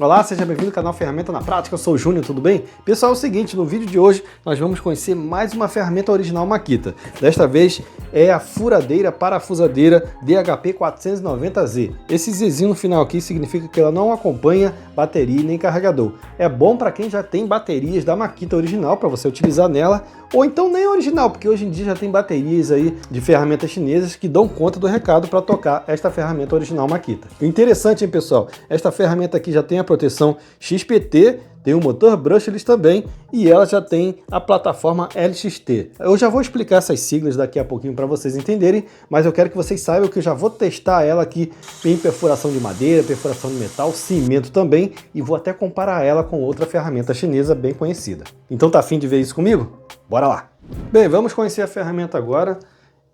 Olá, seja bem-vindo ao canal Ferramenta na Prática, eu sou o Júnior, tudo bem? Pessoal, é o seguinte, no vídeo de hoje nós vamos conhecer mais uma ferramenta original Makita. Desta vez é a furadeira parafusadeira DHP 490Z. Esse Zzinho no final aqui significa que ela não acompanha bateria nem carregador. É bom para quem já tem baterias da Makita original para você utilizar nela, ou então nem original, porque hoje em dia já tem baterias aí de ferramentas chinesas que dão conta do recado para tocar esta ferramenta original Makita. O interessante, hein, pessoal, esta ferramenta aqui já tem a proteção XPT, tem o motor brushless também e ela já tem a plataforma LXT. Eu já vou explicar essas siglas daqui a pouquinho para vocês entenderem, mas eu quero que vocês saibam que eu já vou testar ela aqui em perfuração de madeira, perfuração de metal, cimento também, e vou até comparar ela com outra ferramenta chinesa bem conhecida. Então tá afim de ver isso comigo? Bora lá! Bem, vamos conhecer a ferramenta agora.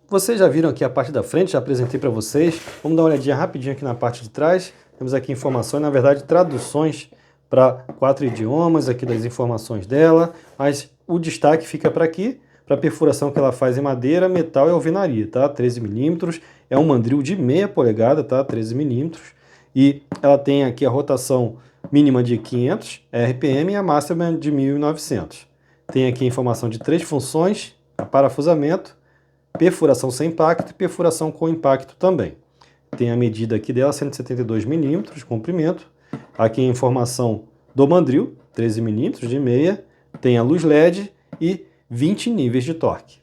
Vocês já viram aqui a parte da frente, já apresentei para vocês. Vamos dar uma olhadinha rapidinho aqui na parte de trás. Temos aqui informações, na verdade traduções para 4 idiomas aqui das informações dela, mas o destaque fica para aqui, para a perfuração que ela faz em madeira, metal e alvenaria, tá? 13 milímetros, é um mandril de meia polegada, tá? 13 milímetros, e ela tem aqui a rotação mínima de 500 RPM e a máxima de 1900. Tem aqui a informação de 3 funções, parafusamento, perfuração sem impacto e perfuração com impacto também. Tem a medida aqui dela, 172 milímetros de comprimento. Aqui a informação do mandril, 13 milímetros de meia. Tem a luz LED e 20 níveis de torque.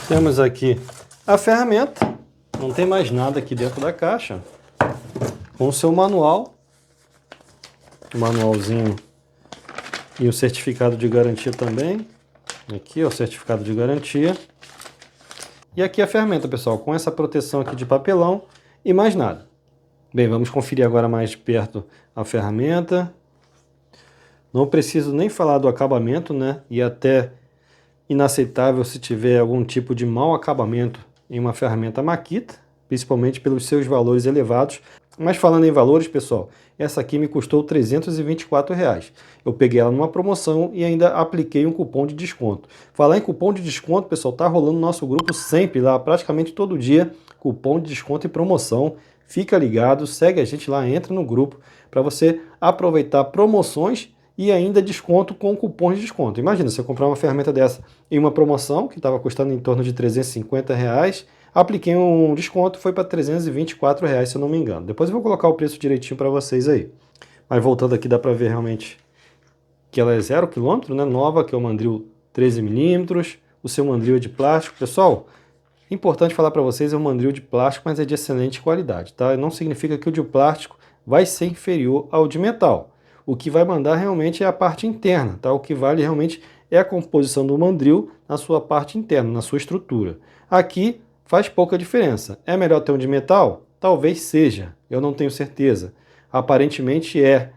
Temos aqui a ferramenta. Não tem mais nada aqui dentro da caixa. Com o seu manual. O manualzinho e o certificado de garantia também. Aqui é o certificado de garantia. E aqui a ferramenta, pessoal, com essa proteção aqui de papelão e mais nada. Bem, vamos conferir agora mais de perto a ferramenta. Não preciso nem falar do acabamento, né? E até inaceitável se tiver algum tipo de mau acabamento em uma ferramenta Makita, principalmente pelos seus valores elevados. Mas falando em valores, pessoal, essa aqui me custou R$ 324. Eu peguei ela numa promoção e ainda apliquei um cupom de desconto. Falar em cupom de desconto, pessoal, tá rolando no nosso grupo sempre lá, praticamente todo dia, cupom de desconto e promoção. Fica ligado, segue a gente lá, entra no grupo para você aproveitar promoções e ainda desconto com cupons de desconto. Imagina, você comprar uma ferramenta dessa em uma promoção que estava custando em torno de R$ 350, apliquei um desconto, foi para R$ 324, se eu não me engano. Depois eu vou colocar o preço direitinho para vocês aí. Mas voltando aqui, dá para ver realmente que ela é 0 km, né? Nova, que é o mandril 13 milímetros. O seu mandril é de plástico. Pessoal, importante falar para vocês, é um mandril de plástico, mas é de excelente qualidade, tá? Não significa que o de plástico vai ser inferior ao de metal. O que vai mandar realmente é a parte interna, tá? O que vale realmente é a composição do mandril na sua parte interna, na sua estrutura. Aqui faz pouca diferença. É melhor ter um de metal? Talvez seja, eu não tenho certeza. Aparentemente é,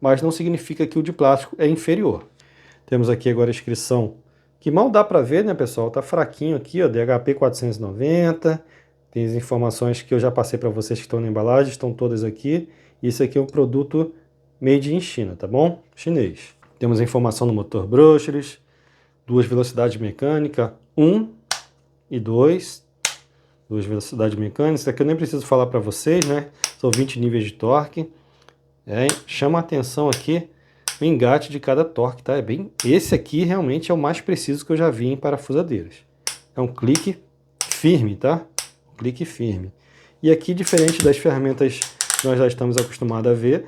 mas não significa que o de plástico é inferior. Temos aqui agora a inscrição, que mal dá para ver, né, pessoal? Tá fraquinho aqui, ó, DHP 490. Tem as informações que eu já passei para vocês que estão na embalagem, estão todas aqui. Isso aqui é um produto made in China, tá bom? Chinês. Temos a informação do motor brushless, 2 velocidades mecânicas, 1 e 2. 2 velocidades mecânicas. Isso aqui eu nem preciso falar para vocês, né? São 20 níveis de torque. Chama a atenção aqui o engate de cada torque, tá? Esse aqui realmente é o mais preciso que eu já vi em parafusadeiras. É um clique firme, tá? Um clique firme. E aqui, diferente das ferramentas que nós já estamos acostumados a ver,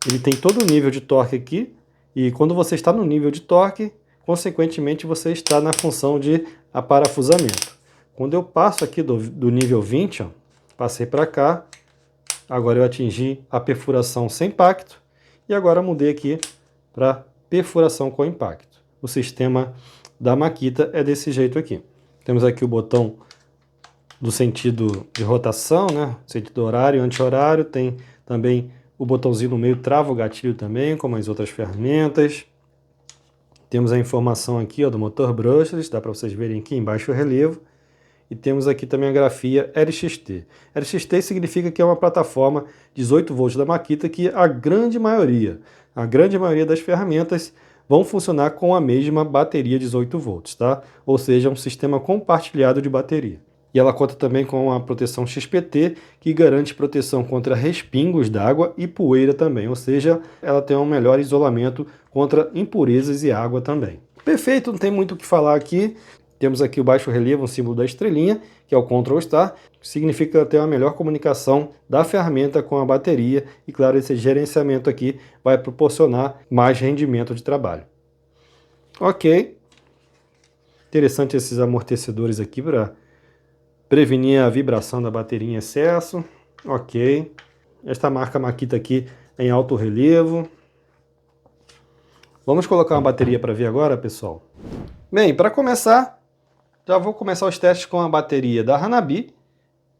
ele tem todo o nível de torque aqui. E quando você está no nível de torque, consequentemente você está na função de aparafusamento. Quando eu passo aqui do nível 20, ó, passei para cá, agora eu atingi a perfuração sem impacto e agora mudei aqui para perfuração com impacto. O sistema da Makita é desse jeito aqui. Temos aqui o botão do sentido de rotação, né? Sentido horário e anti-horário. Tem também o botãozinho no meio, trava o gatilho também, como as outras ferramentas. Temos a informação aqui, ó, do motor brushless, dá para vocês verem aqui em baixo relevo. E temos aqui também a grafia LXT. LXT significa que é uma plataforma 18 volts da Makita que a grande maioria das ferramentas vão funcionar com a mesma bateria 18 volts, tá? Ou seja, um sistema compartilhado de bateria. E ela conta também com a proteção XPT, que garante proteção contra respingos d'água e poeira também, ou seja, ela tem um melhor isolamento contra impurezas e água também. Perfeito, não tem muito o que falar aqui. Temos aqui o baixo relevo, um símbolo da estrelinha, que é o Control Star, que significa ter uma melhor comunicação da ferramenta com a bateria, e claro, esse gerenciamento aqui vai proporcionar mais rendimento de trabalho. Ok, interessante esses amortecedores aqui para prevenir a vibração da bateria em excesso. Ok, esta marca Makita aqui é em alto relevo. Vamos colocar uma bateria para ver agora, pessoal. Bem, para começar, já vou começar os testes com a bateria da Hanabi,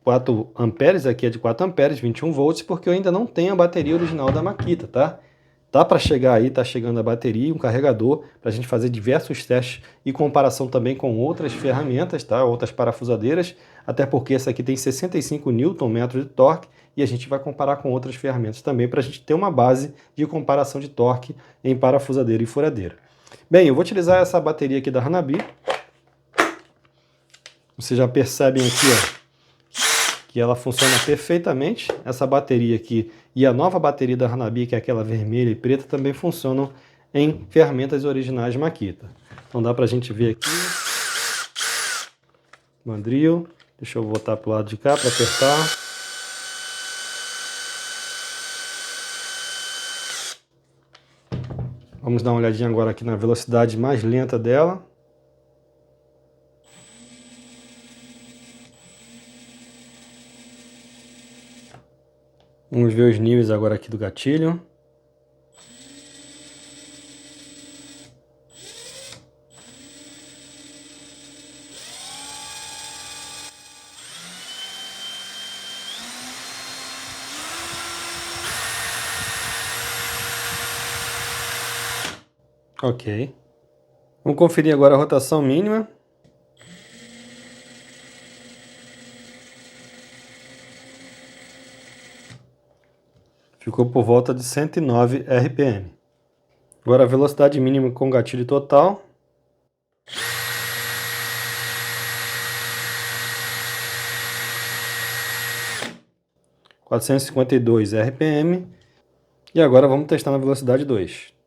4 amperes, aqui é de 4 amperes, 21 volts, porque eu ainda não tenho a bateria original da Makita, tá? Tá para chegar aí, tá chegando a bateria e um carregador para a gente fazer diversos testes e comparação também com outras ferramentas, tá? Outras parafusadeiras, até porque essa aqui tem 65 Nm de torque e a gente vai comparar com outras ferramentas também para a gente ter uma base de comparação de torque em parafusadeira e furadeira. Bem, eu vou utilizar essa bateria aqui da Hanabi. Vocês já percebem aqui, ó, que ela funciona perfeitamente. Essa bateria aqui e a nova bateria da Hanabi, que é aquela vermelha e preta, também funcionam em ferramentas originais Makita. Então dá pra gente ver aqui. Mandril. Deixa eu voltar pro lado de cá para apertar. Vamos dar uma olhadinha agora aqui na velocidade mais lenta dela. Vamos ver os níveis agora aqui do gatilho. Ok. Vamos conferir agora a rotação mínima. Ficou por volta de 109 RPM. Agora a velocidade mínima com gatilho total. – 452 RPM. E agora vamos testar na velocidade 2. –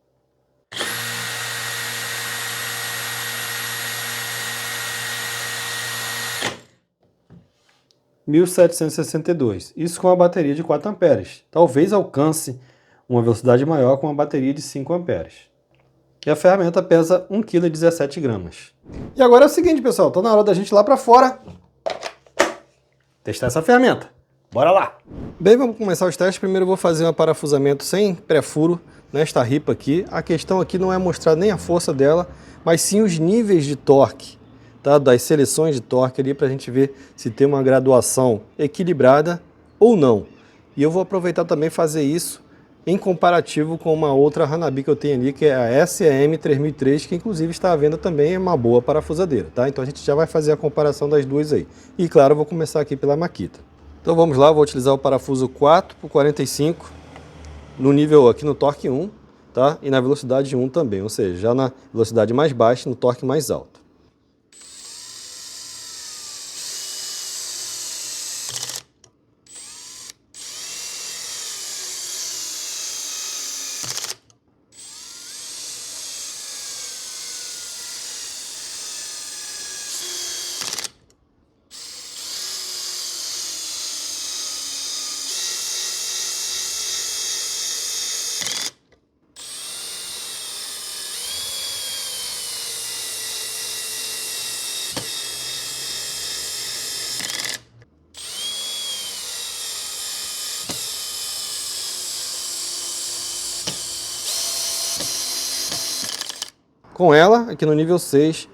1762. Isso com a bateria de 4 amperes. Talvez alcance uma velocidade maior com uma bateria de 5 amperes. E a ferramenta pesa 1,17 kg. E agora é o seguinte, pessoal, está na hora da gente ir lá para fora testar essa ferramenta. Bora lá! Bem, vamos começar os testes. Primeiro eu vou fazer um parafusamento sem pré-furo nesta ripa aqui. A questão aqui não é mostrar nem a força dela, mas sim os níveis de torque, tá? Das seleções de torque ali, para a gente ver se tem uma graduação equilibrada ou não. E eu vou aproveitar também fazer isso em comparativo com uma outra Hanabi que eu tenho ali, que é a SEM 3003, que inclusive está à venda também, é uma boa parafusadeira, tá? Então a gente já vai fazer a comparação das duas aí. E claro, eu vou começar aqui pela Makita. Então vamos lá, vou utilizar o parafuso 4x45 no nível aqui no torque 1, tá? E na velocidade 1 também, ou seja, já na velocidade mais baixa, no torque mais alto. Com ela, aqui no nível 6,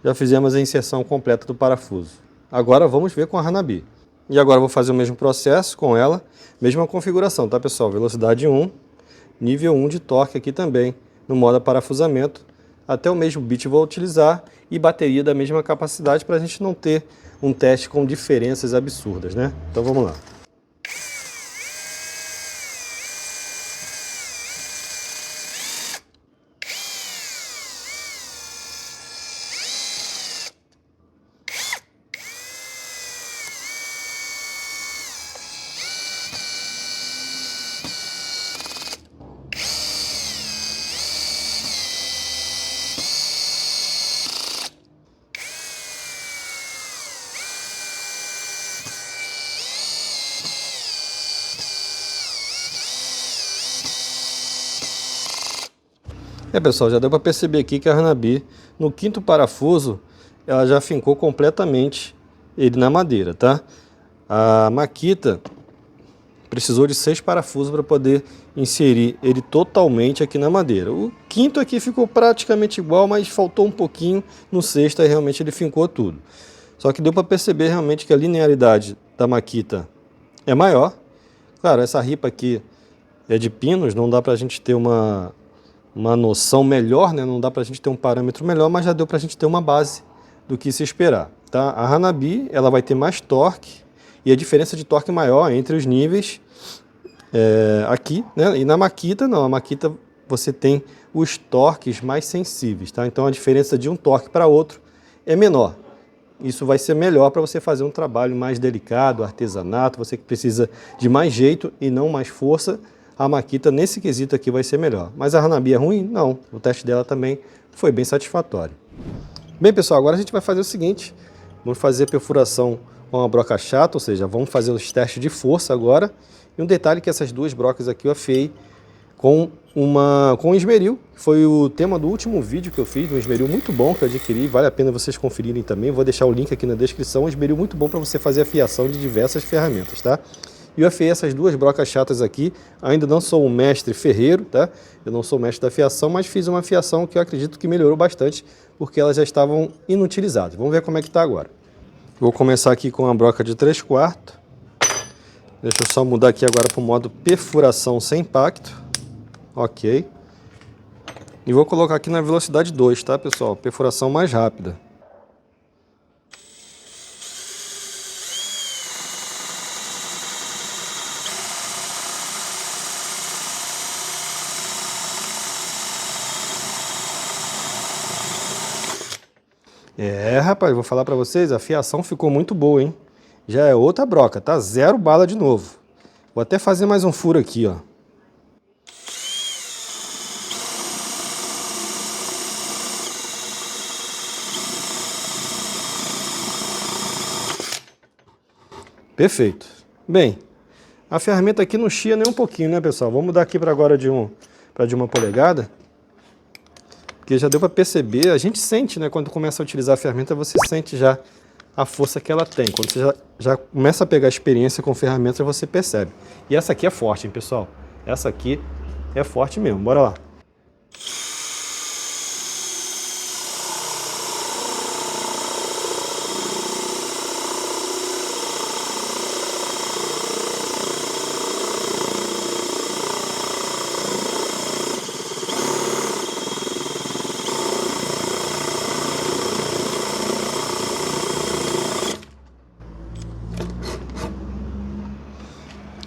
já fizemos a inserção completa do parafuso. Agora vamos ver com a Hanabi. E agora vou fazer o mesmo processo com ela, mesma configuração, tá pessoal? Velocidade 1, nível 1 de torque aqui também, no modo parafusamento. Até o mesmo bit vou utilizar e bateria da mesma capacidade para a gente não ter um teste com diferenças absurdas, né? Então vamos lá. Pessoal, já deu para perceber aqui que a Hanabi, no quinto parafuso, ela já fincou completamente ele na madeira, tá? A Makita precisou de 6 parafusos para poder inserir ele totalmente aqui na madeira. O quinto aqui ficou praticamente igual, mas faltou um pouquinho no sexto, e realmente ele fincou tudo. Só que deu para perceber realmente que a linearidade da Makita é maior. Claro, essa ripa aqui é de pinos, não dá para a gente ter uma noção melhor, né? Não dá para a gente ter um parâmetro melhor, mas já deu para a gente ter uma base do que se esperar. Tá? A Hanabi ela vai ter mais torque e a diferença de torque maior entre os níveis aqui, né? E na Makita não, a Makita você tem os torques mais sensíveis, tá? Então a diferença de um torque para outro é menor. Isso vai ser melhor para você fazer um trabalho mais delicado, artesanato, você que precisa de mais jeito e não mais força. A Makita nesse quesito aqui vai ser melhor. Mas a Hanabi é ruim? Não. O teste dela também foi bem satisfatório. Bem, pessoal, agora a gente vai fazer o seguinte. Vamos fazer perfuração com uma broca chata, ou seja, vamos fazer os testes de força agora. E um detalhe que essas duas brocas aqui eu afiei com esmeril. Foi o tema do último vídeo que eu fiz, um esmeril muito bom que eu adquiri. Vale a pena vocês conferirem também. Vou deixar o link aqui na descrição. Um esmeril muito bom para você fazer a fiação de diversas ferramentas, tá? E eu afiei essas duas brocas chatas aqui. Ainda não sou um mestre ferreiro, tá? Eu não sou mestre da fiação, mas fiz uma fiação que eu acredito que melhorou bastante, porque elas já estavam inutilizadas. Vamos ver como é que está agora. Vou começar aqui com a broca de 3/4. Deixa eu só mudar aqui agora para o modo perfuração sem impacto. Ok. E vou colocar aqui na velocidade 2, tá, pessoal? Perfuração mais rápida. Rapaz, vou falar pra vocês, a fiação ficou muito boa, hein? Já é outra broca, tá? 0 bala de novo. Vou até fazer mais um furo aqui, ó. Perfeito. Bem, a ferramenta aqui não chia nem um pouquinho, né, pessoal? Vamos mudar aqui para agora de 1 polegada. Porque já deu para perceber, a gente sente, né, quando começa a utilizar a ferramenta, você sente já a força que ela tem. Quando você já começa a pegar experiência com ferramentas, você percebe. E essa aqui é forte, hein, pessoal? Essa aqui é forte mesmo. Bora lá.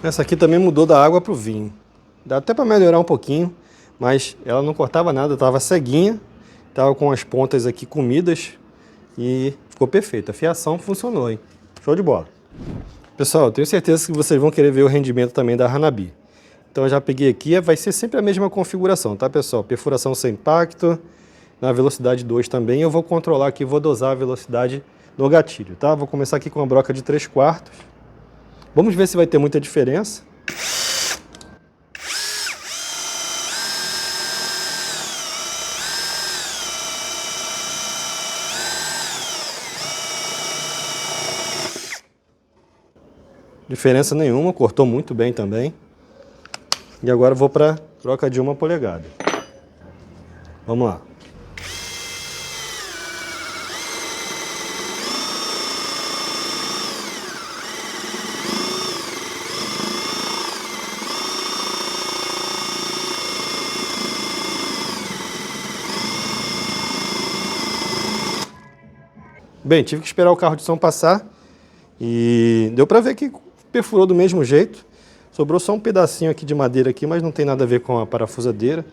Essa aqui também mudou da água para o vinho. Dá até para melhorar um pouquinho, mas ela não cortava nada, estava ceguinha, estava com as pontas aqui comidas e ficou perfeita. A fiação funcionou, hein? Show de bola. Pessoal, eu tenho certeza que vocês vão querer ver o rendimento também da Hanabi. Então eu já peguei aqui, vai ser sempre a mesma configuração, tá, pessoal? Perfuração sem impacto, na velocidade 2 também. Eu vou controlar aqui, vou dosar a velocidade do gatilho, tá? Vou começar aqui com uma broca de 3/4. Vamos ver se vai ter muita diferença. Diferença nenhuma, cortou muito bem também. E agora eu vou para broca de 1 polegada. Vamos lá. Bem, tive que esperar o carro de som passar e deu para ver que perfurou do mesmo jeito. Sobrou só um pedacinho aqui de madeira aqui, mas não tem nada a ver com a parafusadeira.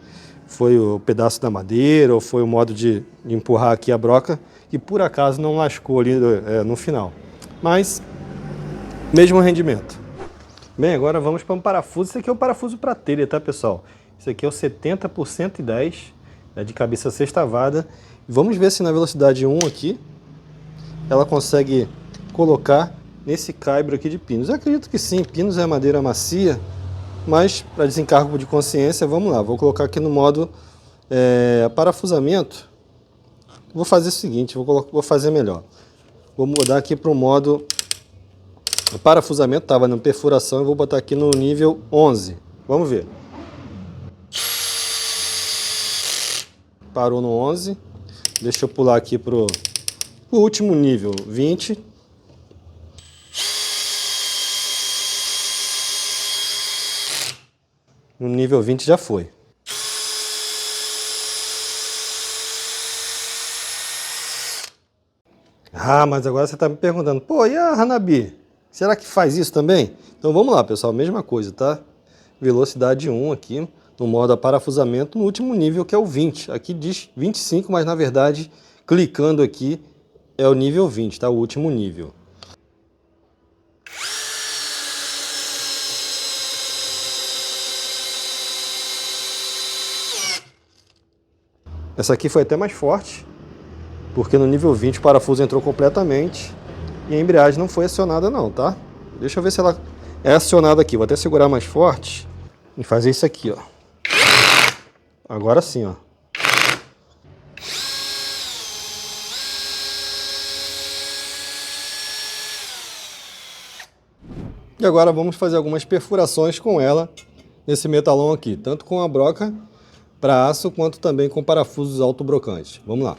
Foi o pedaço da madeira ou foi o modo de empurrar aqui a broca que por acaso não lascou ali no final. Mas, mesmo rendimento. Bem, agora vamos para um parafuso. Esse aqui é o parafuso para telha, tá, pessoal? Esse aqui é o 70 por 110, de cabeça sextavada. Vamos ver se na velocidade 1 aqui ela consegue colocar nesse caibro aqui de pinos. Eu acredito que sim, pinos é madeira macia, mas para desencargo de consciência, vamos lá. Vou colocar aqui no modo Parafusamento, vou fazer o seguinte, vou fazer melhor. Vou mudar aqui para o modo... O parafusamento estava na perfuração, eu vou botar aqui no nível 11. Vamos ver. Parou no 11. Deixa eu pular aqui para o último nível, 20. No nível 20 já foi. Ah, mas agora você está me perguntando, pô, e a Hanabi? Será que faz isso também? Então vamos lá, pessoal, mesma coisa, tá? Velocidade 1 aqui, no modo parafusamento, no último nível, que é o 20. Aqui diz 25, mas na verdade, clicando aqui, é o nível 20, tá? O último nível. Essa aqui foi até mais forte, porque no nível 20 o parafuso entrou completamente e a embreagem não foi acionada não, tá? Deixa eu ver se ela é acionada aqui. Vou até segurar mais forte e fazer isso aqui, ó. Agora sim, ó. E agora vamos fazer algumas perfurações com ela nesse metalão aqui, tanto com a broca para aço quanto também com parafusos autobrocantes. Vamos lá.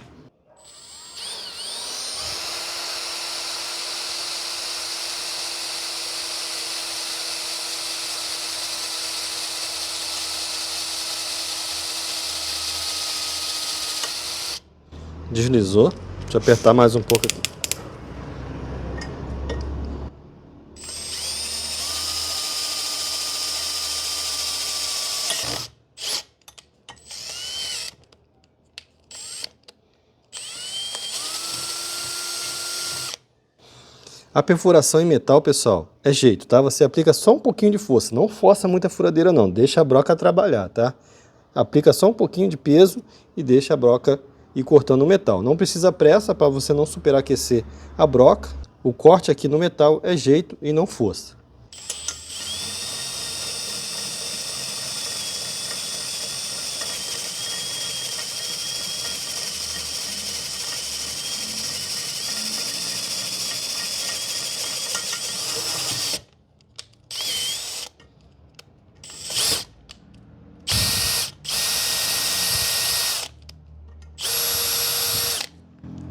Deslizou. Deixa eu apertar mais um pouco aqui. A perfuração em metal, pessoal, é jeito, tá? Você aplica só um pouquinho de força, não força muita furadeira não, deixa a broca trabalhar, tá? Aplica só um pouquinho de peso e deixa a broca ir cortando o metal. Não precisa pressa para você não superaquecer a broca. O corte aqui no metal é jeito e não força.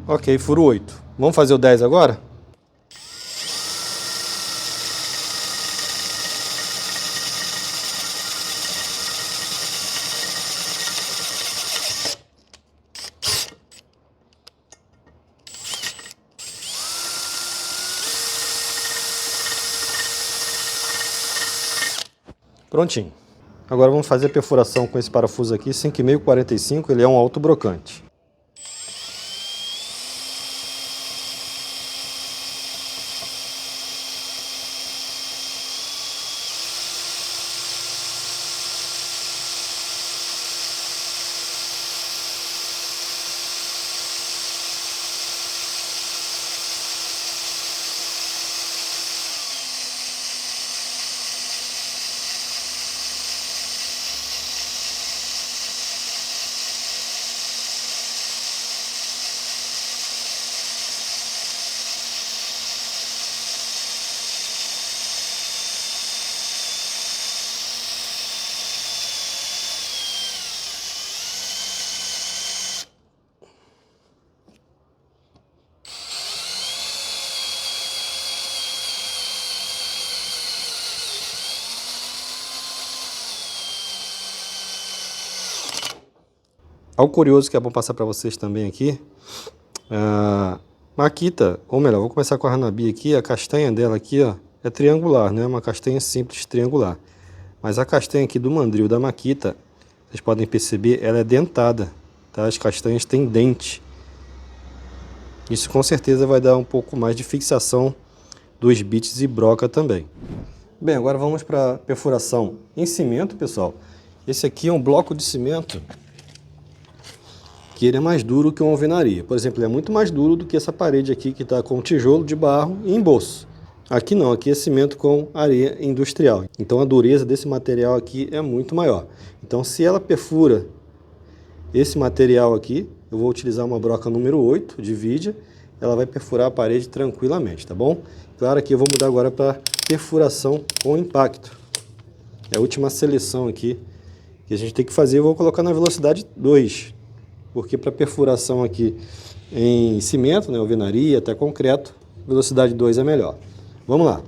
Ok, furo 8. Vamos fazer o 10 agora? Prontinho. Agora vamos fazer a perfuração com esse parafuso aqui, 5,545, ele é um autobrocante. Algo curioso que é bom passar para vocês também aqui, a Makita, ou melhor, vou começar com a Hanabi aqui, a castanha dela aqui, ó, é triangular, né? Uma castanha simples triangular. Mas a castanha aqui do mandril da Makita, vocês podem perceber, ela é dentada, tá? As castanhas têm dente. Isso com certeza vai dar um pouco mais de fixação dos bits e broca também. Bem, agora vamos para perfuração em cimento, pessoal. Esse aqui é um bloco de cimento que ele é mais duro que uma alvenaria. Por exemplo, ele é muito mais duro do que essa parede aqui que está com tijolo de barro e emboço. Aqui não, aqui é cimento com areia industrial. Então a dureza desse material aqui é muito maior. Então se ela perfura esse material aqui, eu vou utilizar uma broca número 8 de vidia, ela vai perfurar a parede tranquilamente, tá bom? Claro que eu vou mudar agora para perfuração com impacto. É a última seleção aqui que a gente tem que fazer, eu vou colocar na velocidade 2, porque para perfuração aqui em cimento, né, alvenaria, até concreto, velocidade 2 é melhor. Vamos lá.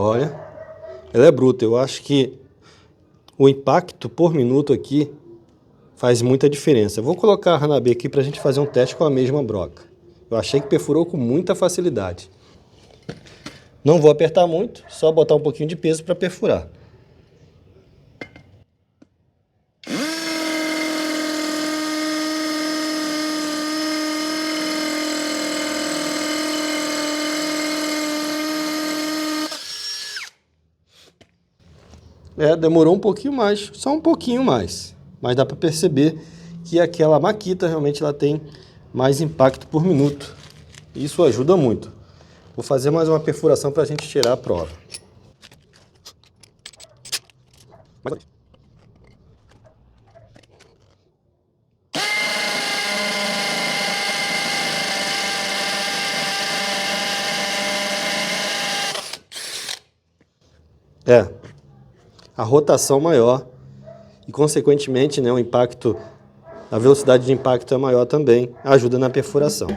Olha, ela é bruta. Eu acho que o impacto por minuto aqui faz muita diferença. Eu vou colocar a Hanabi aqui para a gente fazer um teste com a mesma broca. Eu achei que perfurou com muita facilidade. Não vou apertar muito, só botar um pouquinho de peso para perfurar. Demorou um pouquinho mais, só um pouquinho mais. Mas dá para perceber que aquela Makita realmente ela tem mais impacto por minuto. Isso ajuda muito. Vou fazer mais uma perfuração para a gente tirar a prova. A rotação maior e, consequentemente, né, o impacto, a velocidade de impacto é maior também, ajuda na perfuração.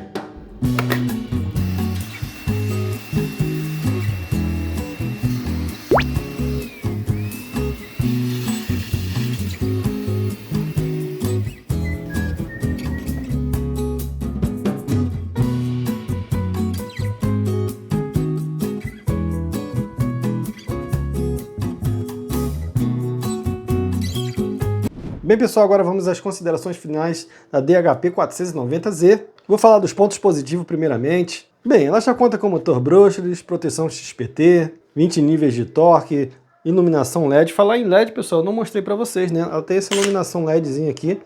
Bem, pessoal, agora vamos às considerações finais da DHP 490Z. Vou falar dos pontos positivos primeiramente. Bem, ela já conta com motor brushless, proteção XPT, 20 níveis de torque, iluminação LED. Falar em LED, pessoal, eu não mostrei para vocês, né? Ela tem essa iluminação LEDzinha aqui.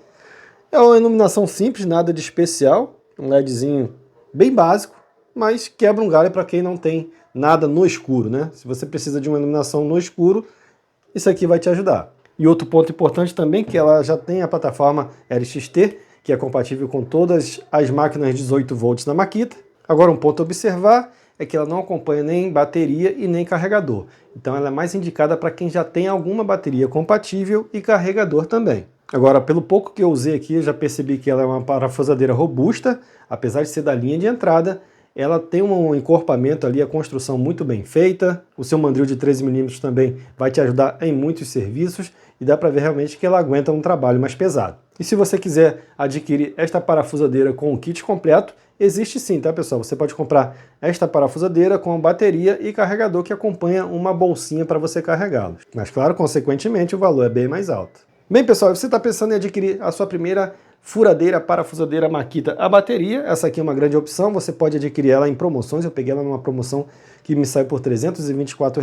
É uma iluminação simples, nada de especial. Um LEDzinho bem básico, mas quebra um galho para quem não tem nada no escuro, né? Se você precisa de uma iluminação no escuro, isso aqui vai te ajudar. E outro ponto importante também, que ela já tem a plataforma LXT, que é compatível com todas as máquinas 18 volts da Makita. Agora um ponto a observar é que ela não acompanha nem bateria e nem carregador. Então ela é mais indicada para quem já tem alguma bateria compatível e carregador também. Agora, pelo pouco que eu usei aqui, eu já percebi que ela é uma parafusadeira robusta, apesar de ser da linha de entrada. Ela tem um encorpamento ali, a construção muito bem feita. O seu mandril de 13 mm também vai te ajudar em muitos serviços e dá para ver realmente que ela aguenta um trabalho mais pesado. E se você quiser adquirir esta parafusadeira com o kit completo, existe sim, tá, pessoal? Você pode comprar esta parafusadeira com bateria e carregador que acompanha uma bolsinha para você carregá-los. Mas claro, consequentemente, o valor é bem mais alto. Bem, pessoal, se você está pensando em adquirir a sua primeira furadeira, parafusadeira Makita a bateria, essa aqui é uma grande opção, você pode adquirir ela em promoções, eu peguei ela numa promoção que me saiu por R$ 324.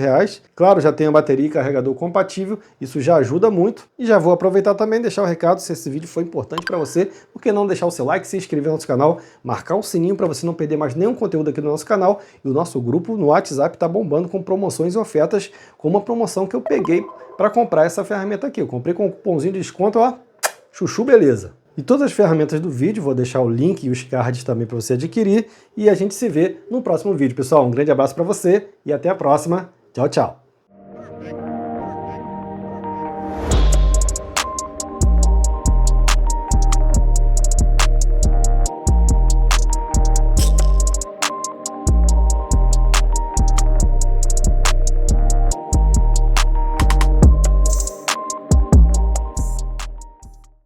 Claro, já tem a bateria e carregador compatível, isso já ajuda muito. E já vou aproveitar também e deixar o recado, se esse vídeo foi importante para você, por que não deixar o seu like, se inscrever no nosso canal, marcar o sininho para você não perder mais nenhum conteúdo aqui no nosso canal. E o nosso grupo no WhatsApp está bombando com promoções e ofertas, com uma promoção que eu peguei para comprar essa ferramenta aqui. Eu comprei com um cupomzinho de desconto, ó, chuchu beleza. E todas as ferramentas do vídeo, vou deixar o link e os cards também para você adquirir. E a gente se vê no próximo vídeo, pessoal. Um grande abraço para você e até a próxima. Tchau, tchau.